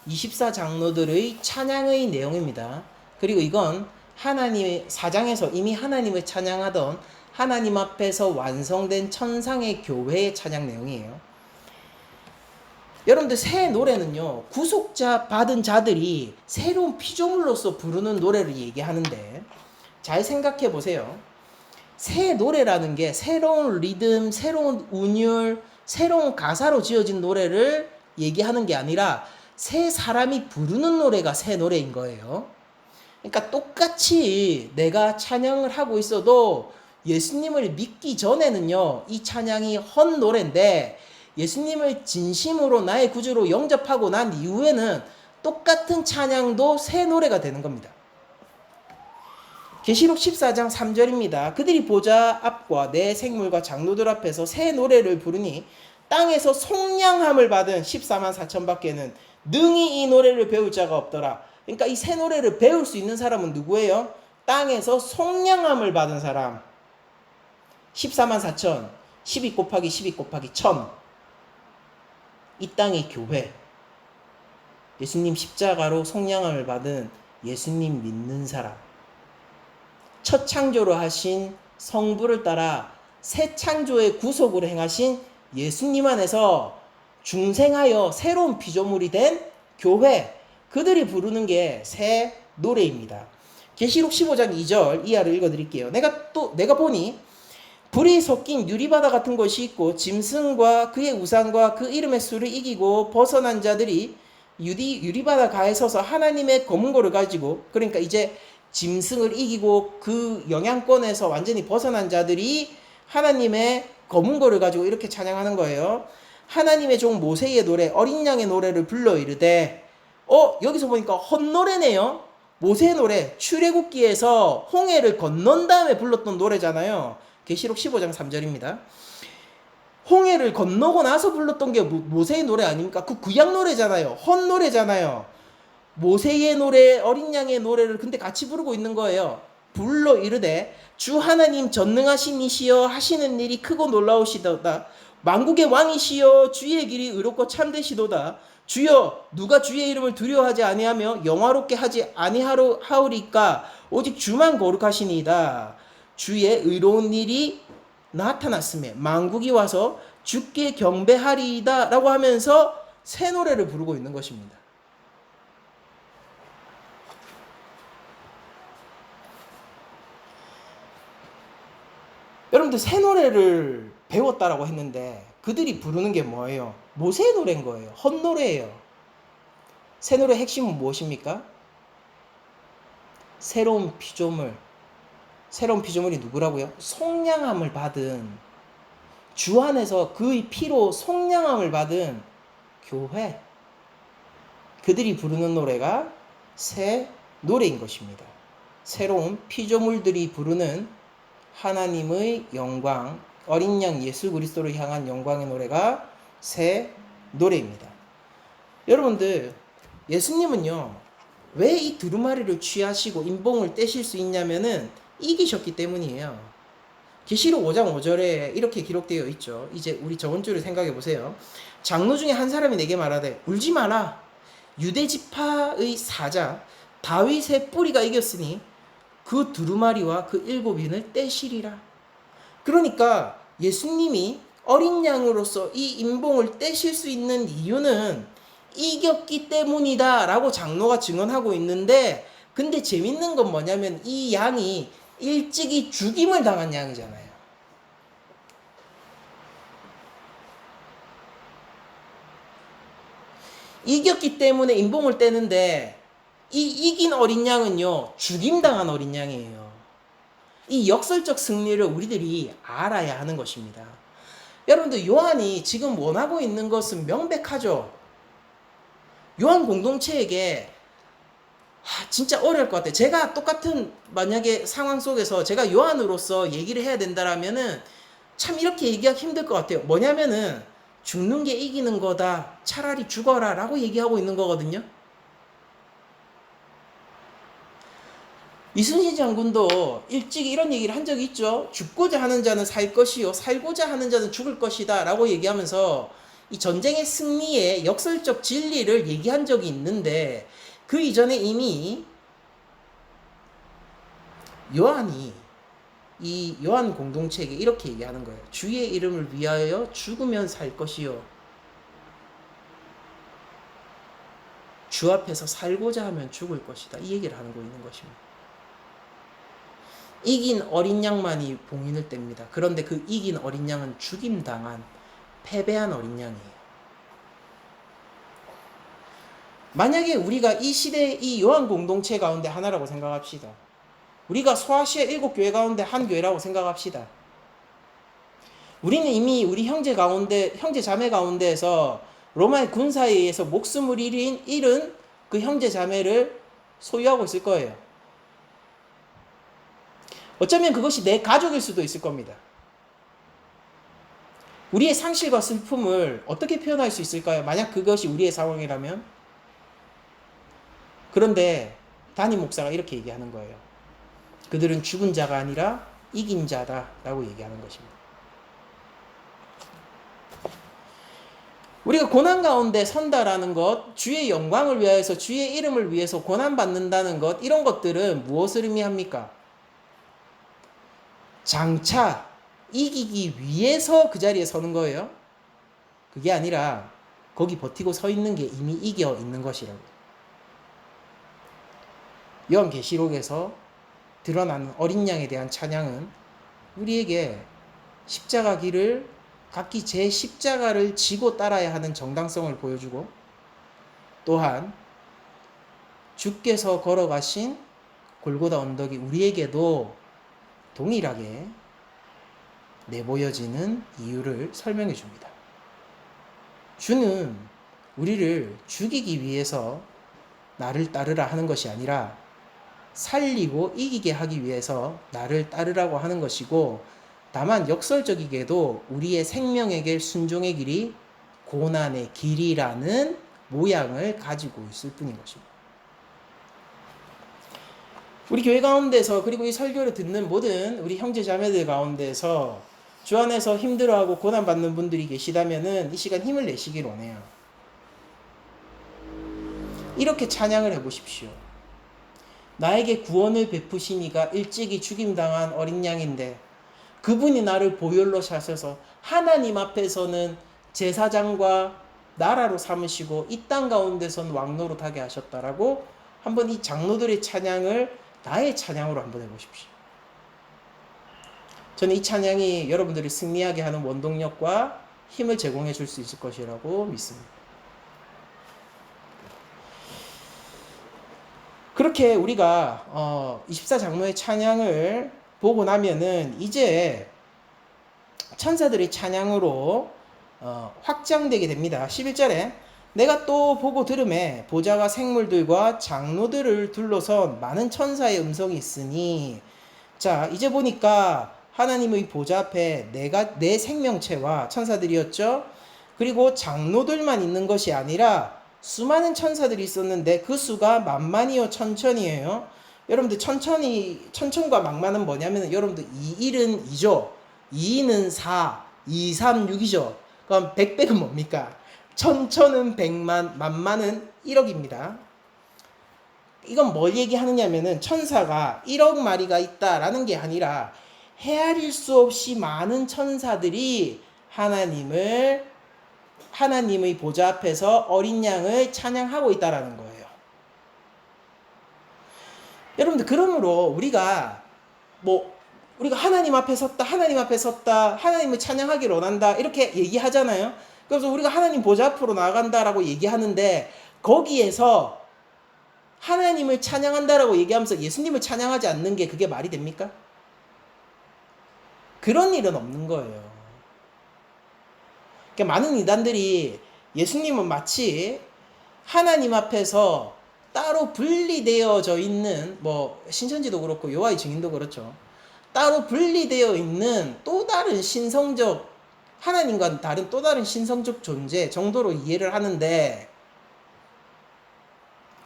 24장로들의 찬양의 내용입니다. 그리고 이건 하나님의 4장에서 이미 하나님을 찬양하던 하나님 앞에서 완성된 천상의 교회의 찬양 내용이에요. 여러분들, 새 노래는요, 구속자 받은 자들이 새로운 피조물로서 부르는 노래를 얘기하는데, 잘 생각해 보세요. 새 노래라는 게 새로운 리듬, 새로운 운율, 새로운 가사로 지어진 노래를 얘기하는 게 아니라 새 사람이 부르는 노래가 새 노래인 거예요. 그러니까 똑같이 내가 찬양을 하고 있어도 예수님을 믿기 전에는요, 이 찬양이 헛 노래인데, 예수님을 진심으로 나의 구주로 영접하고 난 이후에는 똑같은 찬양도 새 노래가 되는 겁니다. 계시록 14장 3절입니다. 그들이 보좌 앞과 내 생물과 장로들 앞에서 새 노래를 부르니 땅에서 속량함을 받은 14만 4천 밖에는 능히 이 노래를 배울 자가 없더라. 그러니까 이 새 노래를 배울 수 있는 사람은 누구예요? 땅에서 속량함을 받은 사람. 14만 4천, 12 곱하기 12 곱하기 1000. 이 땅의 교회. 예수님 십자가로 속량함을 받은 예수님 믿는 사람. 첫 창조로 하신 성부를 따라 새 창조의 구속으로 행하신 예수님 안에서 중생하여 새로운 피조물이 된 교회. 그들이 부르는 게 새 노래입니다. 계시록 15장 2절 이하를 읽어드릴게요. 내가 보니 불이 섞인 유리바다 같은 것이 있고 짐승과 그의 우상과 그 이름의 수를 이기고 벗어난 자들이 유리바다 가에 서서 하나님의 검은 고를 가지고, 그러니까 이제 짐승을 이기고 그 영향권에서 완전히 벗어난 자들이 하나님의 검은 고를 가지고 이렇게 찬양하는 거예요. 하나님의 종 모세의 노래 어린 양의 노래를 불러 이르되, 여기서 보니까 헛노래네요. 모세의 노래 출애굽기에서 홍해를 건넌 다음에 불렀던 노래잖아요. 계시록 15장 3절입니다. 홍해를 건너고 나서 불렀던 게 모세의 노래 아닙니까? 그 구약 노래잖아요. 헛노래잖아요. 모세의 노래, 어린 양의 노래를 근데 같이 부르고 있는 거예요. 불러 이르되 주 하나님 전능하신 이시여 하시는 일이 크고 놀라우시도다. 만국의 왕이시여 주의 길이 의롭고 참되시도다. 주여 누가 주의 이름을 두려워하지 아니하며 영화롭게 하지 아니하오리까? 오직 주만 거룩하시니이다. 주의 의로운 일이 나타났음에 만국이 와서 주께 경배하리이다 라고 하면서 새 노래를 부르고 있는 것입니다. 여러분들 새 노래를 배웠다라고 했는데 그들이 부르는 게 뭐예요? 모세의 노래인 거예요. 헛노래예요. 새 노래의 핵심은 무엇입니까? 새로운 피조물. 새로운 피조물이 누구라고요? 속량함을 받은, 주 안에서 그의 피로 속량함을 받은 교회. 그들이 부르는 노래가 새 노래인 것입니다. 새로운 피조물들이 부르는 하나님의 영광, 어린 양 예수 그리스도를 향한 영광의 노래가 새 노래입니다. 여러분들, 예수님은요, 왜 이 두루마리를 취하시고 인봉을 떼실 수 있냐면은 이기셨기 때문이에요. 계시록 5장 5절에 이렇게 기록되어 있죠. 이제 우리 저번 주를 생각해 보세요. 장로 중에 한 사람이 내게 말하되 울지 마라. 유대 지파의 사자 다윗의 뿌리가 이겼으니 그 두루마리와 그 7인을 떼시리라. 그러니까 예수님이 어린 양으로서 이 인봉을 떼실 수 있는 이유는 이겼기 때문이다 라고 장로가 증언하고 있는데, 근데 재밌는 건 뭐냐면 이 양이 일찍이 죽임을 당한 양이잖아요. 이겼기 때문에 인봉을 떼는데 이 이긴 어린 양은요, 죽임당한 어린 양이에요. 이 역설적 승리를 우리들이 알아야 하는 것입니다. 여러분들, 요한이 지금 원하고 있는 것은 명백하죠. 요한 공동체에게 진짜 어려울 것 같아요. 제가 똑같은 만약에 상황 속에서 제가 요한으로서 얘기를 해야 된다라면은 참 이렇게 얘기하기 힘들 것 같아요. 뭐냐면은 죽는 게 이기는 거다. 차라리 죽어라 라고 얘기하고 있는 거거든요. 이순신 장군도 일찍 이런 얘기를 한 적이 있죠. 죽고자 하는 자는 살 것이요 살고자 하는 자는 죽을 것이다 라고 얘기하면서 이 전쟁의 승리의 역설적 진리를 얘기한 적이 있는데, 그 이전에 이미 요한이 이 요한 공동체에게 이렇게 얘기하는 거예요. 주의 이름을 위하여 죽으면 살 것이요 주 앞에서 살고자 하면 죽을 것이다. 이 얘기를 하고 있는 것입니다. 이긴 어린 양만이 봉인을 뗍니다. 그런데 그 이긴 어린 양은 죽임당한 패배한 어린 양이에요. 만약에 우리가 이 시대의 이 요한 공동체 가운데 하나라고 생각합시다. 우리가 소아시아 7교회 가운데 한 교회라고 생각합시다. 우리는 이미 우리 형제 자매 가운데에서 로마의 군사에 의해서 목숨을 잃은 그 형제 자매를 소유하고 있을 거예요. 어쩌면 그것이 내 가족일 수도 있을 겁니다. 우리의 상실과 슬픔을 어떻게 표현할 수 있을까요? 만약 그것이 우리의 상황이라면? 그런데 담임 목사가 이렇게 얘기하는 거예요. 그들은 죽은 자가 아니라 이긴 자다 라고 얘기하는 것입니다. 우리가 고난 가운데 선다라는 것, 주의 영광을 위하여서 주의 이름을 위해서 고난 받는다는 것, 이런 것들은 무엇을 의미합니까? 장차 이기기 위해서 그 자리에 서는 거예요. 그게 아니라 거기 버티고 서 있는 게 이미 이겨 있는 것이라고. 요한계시록에서 드러나는 어린 양에 대한 찬양은 우리에게 십자가 길을 각기 제 십자가를 지고 따라야 하는 정당성을 보여주고, 또한 주께서 걸어가신 골고다 언덕이 우리에게도 동일하게 내보여지는 이유를 설명해 줍니다. 주는 우리를 죽이기 위해서 나를 따르라 하는 것이 아니라 살리고 이기게 하기 위해서 나를 따르라고 하는 것이고, 다만 역설적이게도 우리의 생명의 길, 순종의 길이 고난의 길이라는 모양을 가지고 있을 뿐인 것입니다. 우리 교회 가운데서, 그리고 이 설교를 듣는 모든 우리 형제 자매들 가운데서 주 안에서 힘들어하고 고난받는 분들이 계시다면은 이 시간 힘을 내시길 원해요. 이렇게 찬양을 해보십시오. 나에게 구원을 베푸신 이가 일찍이 죽임당한 어린 양인데 그분이 나를 보혈로 사셔서 하나님 앞에서는 제사장과 나라로 삼으시고 이 땅 가운데선 왕노로 타게 하셨다라고 한번 이 장로들의 찬양을 나의 찬양으로 한번 해보십시오. 저는 이 찬양이 여러분들이 승리하게 하는 원동력과 힘을 제공해 줄 수 있을 것이라고 믿습니다. 그렇게 우리가 24장로의 찬양을 보고 나면은 이제 천사들의 찬양으로 확장되게 됩니다. 11절에 내가 또 보고 들음에 보좌와 생물들과 장로들을 둘러선 많은 천사의 음성이 있으니, 자 이제 보니까 하나님의 보좌 앞에 내 생명체와 천사들이었죠. 그리고 장로들만 있는 것이 아니라 수많은 천사들이 있었는데 그 수가 만만이요 천천이에요. 여러분들 천천과 만만은 뭐냐면 여러분들 2일은 2죠. 2는 4, 2, 3, 6이죠. 그럼 100백은 뭡니까? 천천은 100만, 만만은 1억입니다. 이건 뭘 얘기하느냐면은 천사가 1억 마리가 있다라는 게 아니라 헤아릴 수 없이 많은 천사들이 하나님의 보좌 앞에서 어린 양을 찬양하고 있다라는 거예요. 여러분들, 그러므로 우리가 하나님 앞에 섰다, 하나님을 찬양하기를 원한다, 이렇게 얘기하잖아요. 그래서 우리가 하나님 보좌 앞으로 나아간다라고 얘기하는데, 거기에서 하나님을 찬양한다라고 얘기하면서 예수님을 찬양하지 않는 게 그게 말이 됩니까? 그런 일은 없는 거예요. 그러니까 많은 이단들이 예수님은 마치 하나님 앞에서 따로 분리되어져 있는, 신천지도 그렇고 여호와의 증인도 그렇죠. 따로 분리되어 있는 또 다른 신성적, 하나님과는 다른 또 다른 신성적 존재 정도로 이해를 하는데,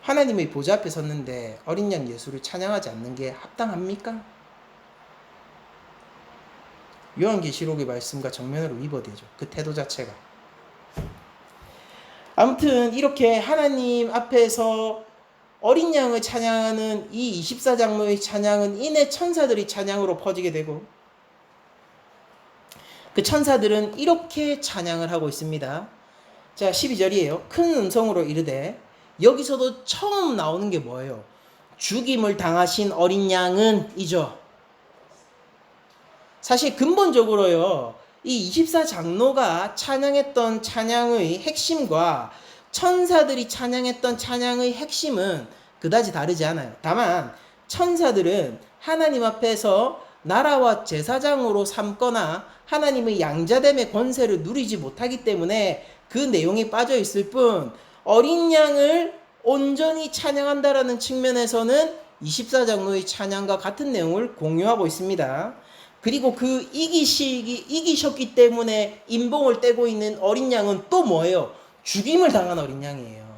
하나님의 보좌 앞에 섰는데 어린 양 예수를 찬양하지 않는 게 합당합니까? 요한계시록의 말씀과 정면으로 위배되죠. 그 태도 자체가. 아무튼 이렇게 하나님 앞에서 어린 양을 찬양하는 이 24장로의 찬양은 이내 천사들이 찬양으로 퍼지게 되고, 그 천사들은 이렇게 찬양을 하고 있습니다. 자, 12절이에요. 큰 음성으로 이르되, 여기서도 처음 나오는 게 뭐예요? 죽임을 당하신 어린 양은 이죠. 사실 근본적으로요, 이 24장로가 찬양했던 찬양의 핵심과 천사들이 찬양했던 찬양의 핵심은 그다지 다르지 않아요. 다만 천사들은 하나님 앞에서 나라와 제사장으로 삼거나 하나님의 양자됨의 권세를 누리지 못하기 때문에 그 내용이 빠져 있을 뿐, 어린 양을 온전히 찬양한다라는 측면에서는 24장로의 찬양과 같은 내용을 공유하고 있습니다. 그리고 그 이기셨기 때문에 인봉을 떼고 있는 어린 양은 또 뭐예요? 죽임을 당한 어린 양이에요.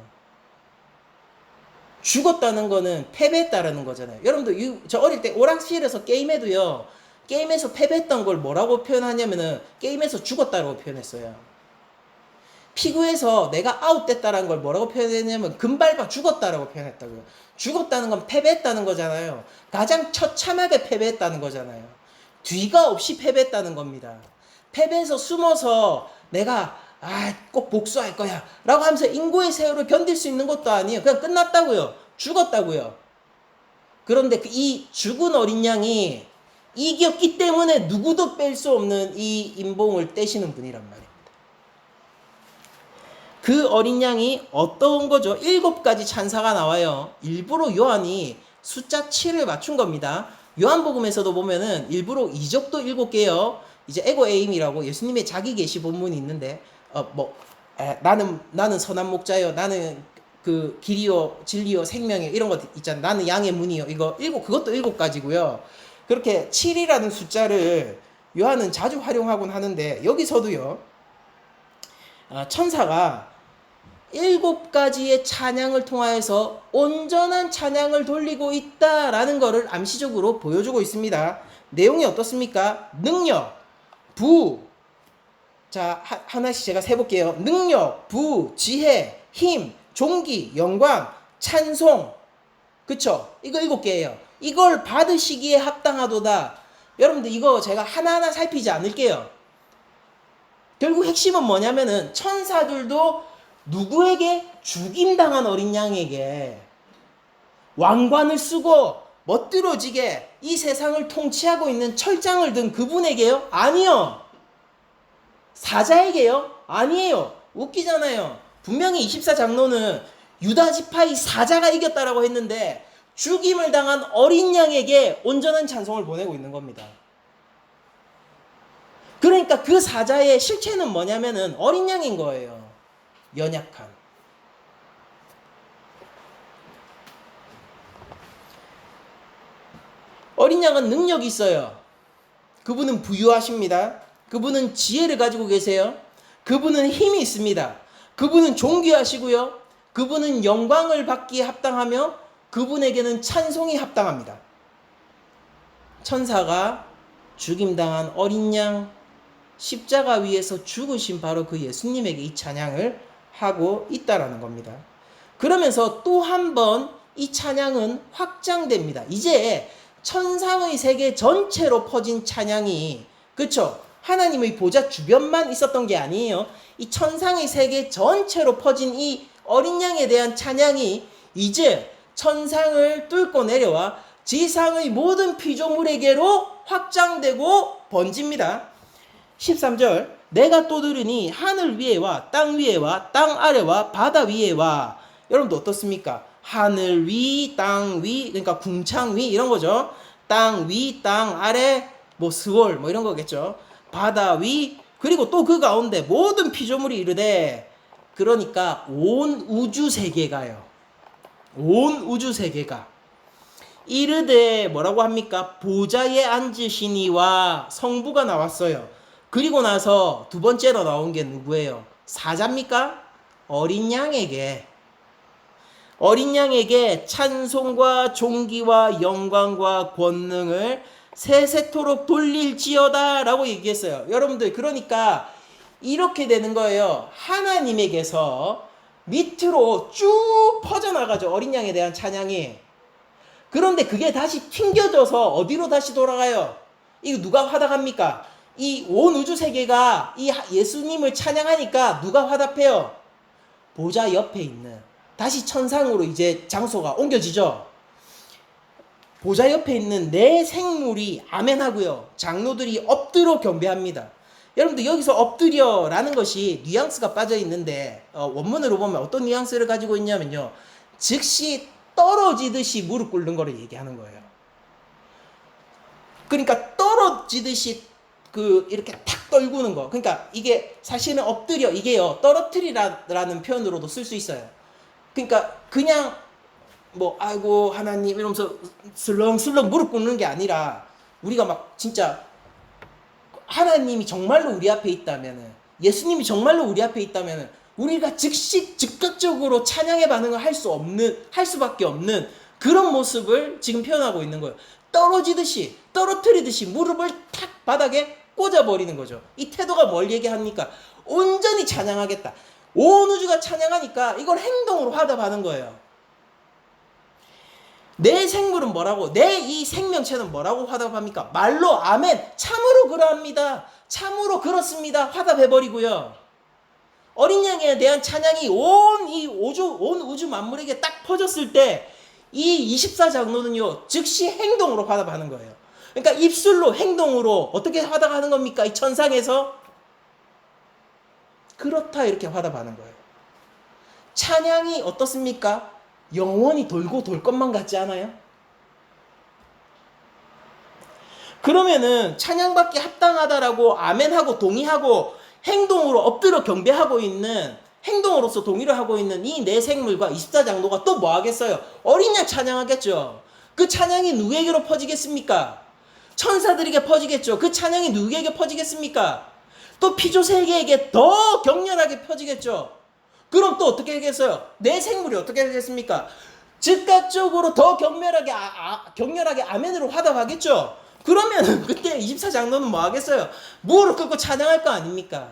죽었다는 거는 패배했다라는 거잖아요. 여러분들, 저 어릴 때 오락실에서 게임에도요, 게임에서 패배했던 걸 뭐라고 표현하냐면은 게임에서 죽었다라고 표현했어요. 피구에서 내가 아웃됐다라는 걸 뭐라고 표현했냐면 금발바 죽었다라고 표현했다고요. 죽었다는 건 패배했다는 거잖아요. 가장 처참하게 패배했다는 거잖아요. 뒤가 없이 패배했다는 겁니다. 패배해서 숨어서 내가 꼭 복수할 거야 라고 하면서 인고의 세월을 견딜 수 있는 것도 아니에요. 그냥 끝났다고요. 죽었다고요. 그런데 이 죽은 어린 양이 이겼기 때문에 누구도 뺄 수 없는 이 인봉을 떼시는 분이란 말입니다. 그 어린 양이 어떤 거죠? 7가지 찬사가 나와요. 일부러 요한이 숫자 7을 맞춘 겁니다. 요한복음에서도 보면은 일부러 이적도 7개요. 이제 에고 에임이라고 예수님의 자기 계시 본문이 있는데 나는 선한 목자요. 나는 그 길이요 진리요 생명이요 이런 것 있잖아요. 나는 양의 문이요. 이거 그것도 7가지고요. 그렇게 7이라는 숫자를 요한은 자주 활용하곤 하는데 여기서도요. 천사가 7가지의 찬양을 통하여서 온전한 찬양을 돌리고 있다라는 것을 암시적으로 보여주고 있습니다. 내용이 어떻습니까? 능력, 부. 자, 하나씩 제가 세볼게요. 능력, 부, 지혜, 힘, 존귀, 영광, 찬송. 그쵸? 이거 7개예요. 이걸 받으시기에 합당하도다. 여러분들 이거 제가 하나하나 살피지 않을게요. 결국 핵심은 뭐냐면은 천사들도 누구에게? 죽임당한 어린 양에게 왕관을 쓰고 멋들어지게 이 세상을 통치하고 있는 철장을 든 그분에게요? 아니요. 사자에게요? 아니에요. 웃기잖아요. 분명히 24장로는 유다 지파의 사자가 이겼다라고 했는데 죽임을 당한 어린 양에게 온전한 찬송을 보내고 있는 겁니다. 그러니까 그 사자의 실체는 뭐냐면은 어린 양인 거예요. 연약한. 어린 양은 능력이 있어요. 그분은 부유하십니다. 그분은 지혜를 가지고 계세요. 그분은 힘이 있습니다. 그분은 존귀하시고요. 그분은 영광을 받기에 합당하며 그분에게는 찬송이 합당합니다. 천사가 죽임당한 어린 양 십자가 위에서 죽으신 바로 그 예수님에게 이 찬양을 하고 있다라는 겁니다. 그러면서 또 한 번 이 찬양은 확장됩니다. 이제 천상의 세계 전체로 퍼진 찬양이, 그쵸? 하나님의 보좌 주변만 있었던 게 아니에요. 이 천상의 세계 전체로 퍼진 이 어린 양에 대한 찬양이 이제 천상을 뚫고 내려와 지상의 모든 피조물에게로 확장되고 번집니다. 13절 내가 또 들으니 하늘 위에와 땅 위에와 땅 아래와 바다 위에와. 여러분도 어떻습니까? 하늘 위, 땅 위, 그러니까 궁창 위 이런 거죠. 땅 위, 땅 아래, 스월 이런 거겠죠. 바다 위, 그리고 또 그 가운데 모든 피조물이 이르되, 그러니까 온 우주 세계가요. 온 우주 세계가 이르되 뭐라고 합니까? 보좌에 앉으시니와 성부가 나왔어요. 그리고 나서 두 번째로 나온 게 누구예요? 사자입니까? 어린 양에게 찬송과 존귀와 영광과 권능을 세세토록 돌릴지어다 라고 얘기했어요. 여러분들 그러니까 이렇게 되는 거예요. 하나님에게서 밑으로 쭉 퍼져나가죠. 어린 양에 대한 찬양이. 그런데 그게 다시 튕겨져서 어디로 다시 돌아가요? 이거 누가 화답합니까? 이 온 우주 세계가 이 예수님을 찬양하니까 누가 화답해요? 보좌 옆에 있는, 다시 천상으로 이제 장소가 옮겨지죠. 보좌 옆에 있는 내 생물이 아멘하고요. 장로들이 엎드려 경배합니다. 여러분들 여기서 엎드려라는 것이 뉘앙스가 빠져 있는데 원문으로 보면 어떤 뉘앙스를 가지고 있냐면요. 즉시 떨어지듯이 무릎 꿇는 거를 얘기하는 거예요. 그러니까 떨어지듯이 이렇게 탁 떨구는 거. 그러니까 이게 사실은 엎드려, 이게요 떨어뜨리라는 표현으로도 쓸 수 있어요. 그러니까 그냥 아이고 하나님 이러면서 슬렁슬렁 무릎 꿇는 게 아니라, 우리가 막 진짜 하나님이 정말로 우리 앞에 있다면은, 예수님이 정말로 우리 앞에 있다면은 우리가 즉각적으로 찬양의 반응을 할 수밖에 없는 그런 모습을 지금 표현하고 있는 거예요. 떨어뜨리듯이 무릎을 탁 바닥에 꽂아버리는 거죠. 이 태도가 뭘 얘기합니까? 온전히 찬양하겠다. 온 우주가 찬양하니까 이걸 행동으로 화답하는 거예요. 내 생물은 뭐라고? 내 이 생명체는 뭐라고 화답합니까? 말로 아멘. 참으로 그러합니다. 참으로 그렇습니다. 화답해버리고요. 어린 양에 대한 찬양이 온 우주 만물에게 딱 퍼졌을 때 이 24장로는요 즉시 행동으로 화답하는 거예요. 그러니까 입술로 행동으로 어떻게 화답하는 겁니까? 이 천상에서 그렇다 이렇게 화답하는 거예요. 찬양이 어떻습니까? 영원히 돌고 돌 것만 같지 않아요? 그러면은 찬양받기 합당하다라고 아멘하고 동의하고 행동으로 엎드려 경배하고 있는 행동으로서 동의를 하고 있는 이 내 생물과 24장로가 또 뭐 하겠어요? 어린 양 찬양하겠죠. 그 찬양이 누구에게로 퍼지겠습니까? 천사들에게 퍼지겠죠. 그 찬양이 누구에게 퍼지겠습니까? 또 피조세계에게 더 격렬하게 퍼지겠죠. 그럼 또 어떻게 하겠어요? 내 생물이 어떻게 하겠습니까? 즉각적으로 더 격렬하게 아멘으로 화답하겠죠. 그러면 그때 24장로는 뭐 하겠어요? 무릎 꿇고 찬양할 거 아닙니까?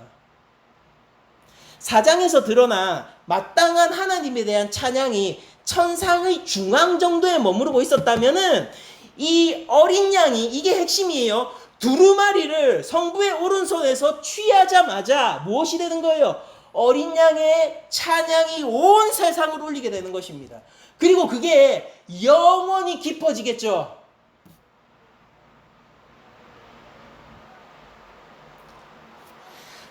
4장에서 드러나 마땅한 하나님에 대한 찬양이 천상의 중앙 정도에 머무르고 있었다면은 이 어린 양이 이게 핵심이에요. 두루마리를 성부의 오른손에서 취하자마자 무엇이 되는 거예요? 어린 양의 찬양이 온 세상을 울리게 되는 것입니다. 그리고 그게 영원히 깊어지겠죠.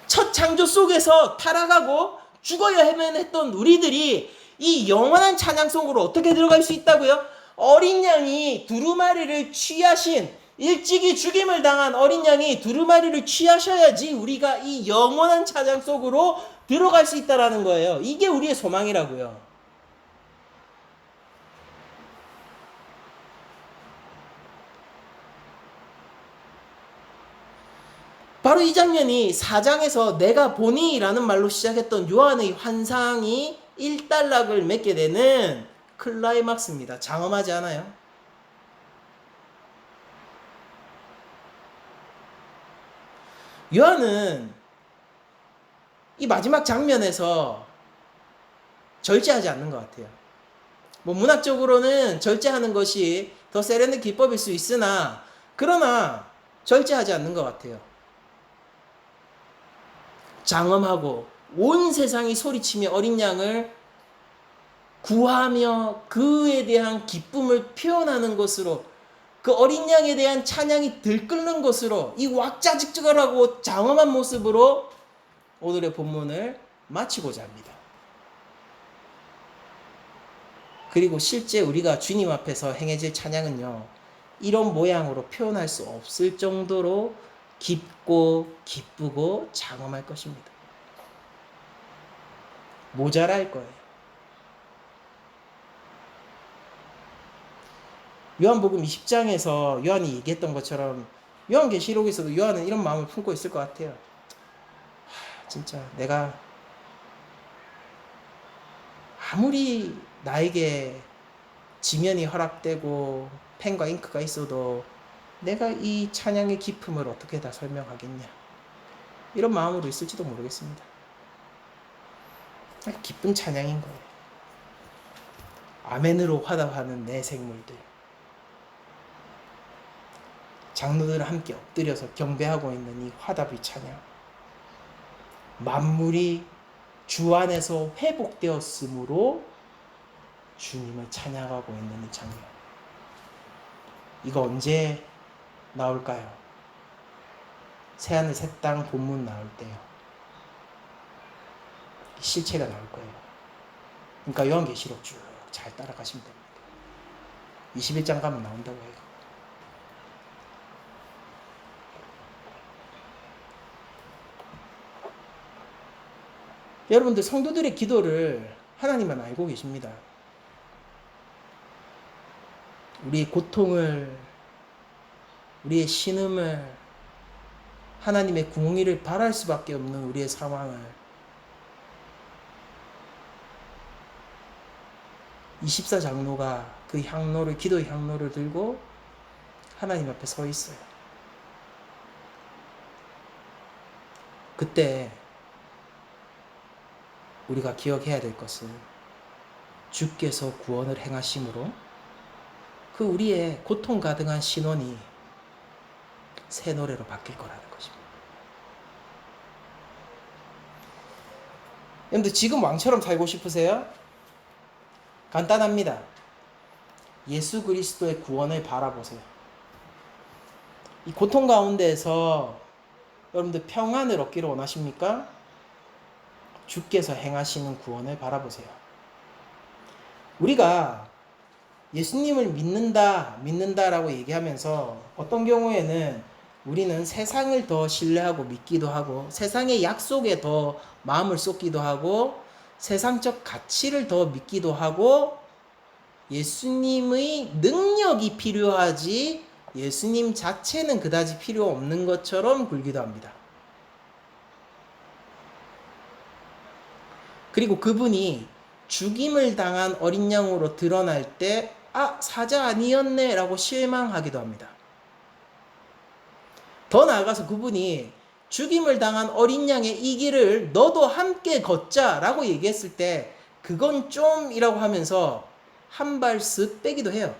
첫 창조 속에서 타락하고 죽어야만 했던 우리들이 이 영원한 찬양 속으로 어떻게 들어갈 수 있다고요? 어린 양이 두루마리를 취하신 일찍이 죽임을 당한 어린 양이 두루마리를 취하셔야지 우리가 이 영원한 찬양 속으로 들어갈 수 있다라는 거예요. 이게 우리의 소망이라고요. 바로 이 장면이 4장에서 내가 보니 라는 말로 시작했던 요한의 환상이 일단락을 맺게 되는 클라이막스입니다. 장엄하지 않아요? 요한은 이 마지막 장면에서 절제하지 않는 것 같아요. 뭐 문학적으로는 절제하는 것이 더 세련된 기법일 수 있으나 그러나 절제하지 않는 것 같아요. 장엄하고 온 세상이 소리치며 어린 양을 구하며 그에 대한 기쁨을 표현하는 것으로 그 어린 양에 대한 찬양이 들끓는 것으로 이 왁자지껄하고 장엄한 모습으로 오늘의 본문을 마치고자 합니다. 그리고 실제 우리가 주님 앞에서 행해질 찬양은요, 이런 모양으로 표현할 수 없을 정도로 깊고 기쁘고 장엄할 것입니다. 모자랄 거예요. 요한복음 20장에서 요한이 얘기했던 것처럼 요한계시록에서도 요한은 이런 마음을 품고 있을 것 같아요. 진짜 내가 아무리 나에게 지면이 허락되고 펜과 잉크가 있어도 내가 이 찬양의 기품을 어떻게 다 설명하겠냐, 이런 마음으로 있을지도 모르겠습니다. 기쁜 찬양인 거예요. 아멘으로 화답하는 내 생물들, 장로들 함께 엎드려서 경배하고 있는 이 화답의 찬양, 만물이 주 안에서 회복되었으므로 주님을 찬양하고 있는 이 장면, 이거 언제 나올까요? 새하늘 새 땅 본문 나올 때요. 실체가 나올 거예요. 그러니까 요한계시록 쭉 잘 따라가시면 됩니다. 21장 가면 나온다고 해요. 여러분들 성도들의 기도를 하나님만 알고 계십니다. 우리의 고통을, 우리의 신음을, 하나님의 궁의를 바랄 수밖에 없는 우리의 상황을 24장로가 그 향로를, 기도의 향로를 들고 하나님 앞에 서 있어요. 그때 우리가 기억해야 될 것은 주께서 구원을 행하심으로 그 우리의 고통 가득한 신원이 새 노래로 바뀔 거라는 것입니다. 여러분들 지금 왕처럼 살고 싶으세요? 간단합니다. 예수 그리스도의 구원을 바라보세요. 이 고통 가운데에서 여러분들 평안을 얻기를 원하십니까? 주께서 행하시는 구원을 바라보세요. 우리가 예수님을 믿는다라고 얘기하면서 어떤 경우에는 우리는 세상을 더 신뢰하고 믿기도 하고 세상의 약속에 더 마음을 쏟기도 하고 세상적 가치를 더 믿기도 하고 예수님의 능력이 필요하지 예수님 자체는 그다지 필요 없는 것처럼 굴기도 합니다. 그리고 그분이 죽임을 당한 어린 양으로 드러날 때 사자 아니었네 라고 실망하기도 합니다. 더 나아가서 그분이 죽임을 당한 어린 양의 이 길을 너도 함께 걷자 라고 얘기했을 때 그건 좀이라고 하면서 한 발 쓱 빼기도 해요.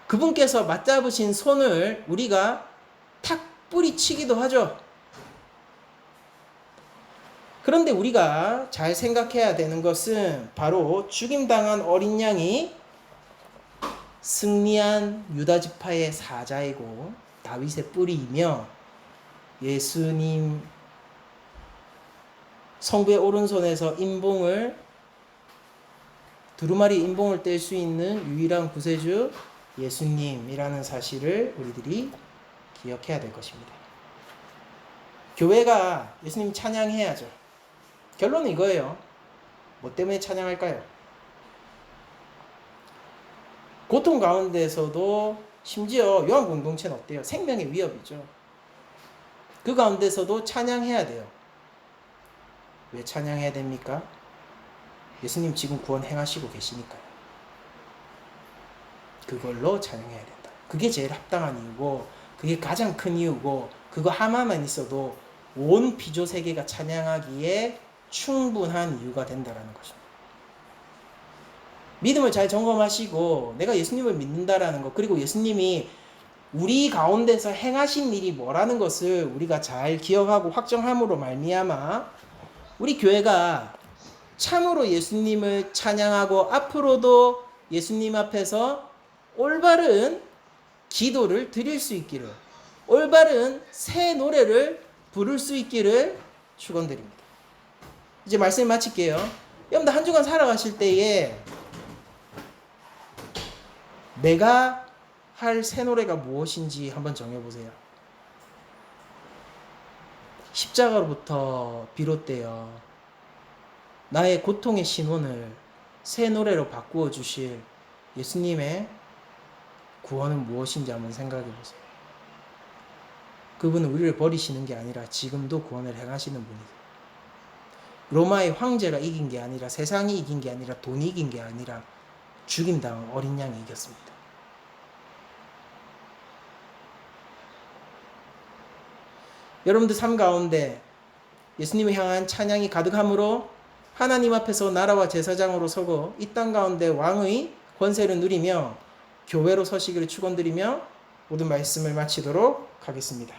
그분께서 맞잡으신 손을 우리가 탁 뿌리치기도 하죠. 그런데 우리가 잘 생각해야 되는 것은 바로 죽임당한 어린 양이 승리한 유다지파의 사자이고 다윗의 뿌리이며 예수님 성부의 오른손에서 두루마리 인봉을 뗄 수 있는 유일한 구세주 예수님이라는 사실을 우리들이 기억해야 될 것입니다. 교회가 예수님 찬양해야죠. 결론은 이거예요. 뭐 때문에 찬양할까요? 고통 가운데서도 심지어 요한 공동체는 어때요? 생명의 위협이죠. 그 가운데서도 찬양해야 돼요. 왜 찬양해야 됩니까? 예수님 지금 구원 행하시고 계시니까요. 그걸로 찬양해야 된다. 그게 제일 합당한 이유고 그게 가장 큰 이유고 그거 하나만 있어도 온 피조 세계가 찬양하기에 충분한 이유가 된다라는 것입니다. 믿음을 잘 점검하시고 내가 예수님을 믿는다라는 것 그리고 예수님이 우리 가운데서 행하신 일이 뭐라는 것을 우리가 잘 기억하고 확정함으로 말미암아 우리 교회가 참으로 예수님을 찬양하고 앞으로도 예수님 앞에서 올바른 기도를 드릴 수 있기를 올바른 새 노래를 부를 수 있기를 축원드립니다. 이제 말씀 마칠게요. 여러분들 한 주간 살아가실 때에 내가 할 새 노래가 무엇인지 한번 정해보세요. 십자가로부터 비롯되어 나의 고통의 신혼을 새 노래로 바꾸어 주실 예수님의 구원은 무엇인지 한번 생각해 보세요. 그분은 우리를 버리시는 게 아니라 지금도 구원을 행하시는 분이세요. 로마의 황제가 이긴 게 아니라 세상이 이긴 게 아니라 돈이 이긴 게 아니라 죽임당한 어린 양이 이겼습니다. 여러분들 삶 가운데 예수님을 향한 찬양이 가득함으로 하나님 앞에서 나라와 제사장으로 서고 이 땅 가운데 왕의 권세를 누리며 교회로 서시기를 축원드리며 모든 말씀을 마치도록 하겠습니다.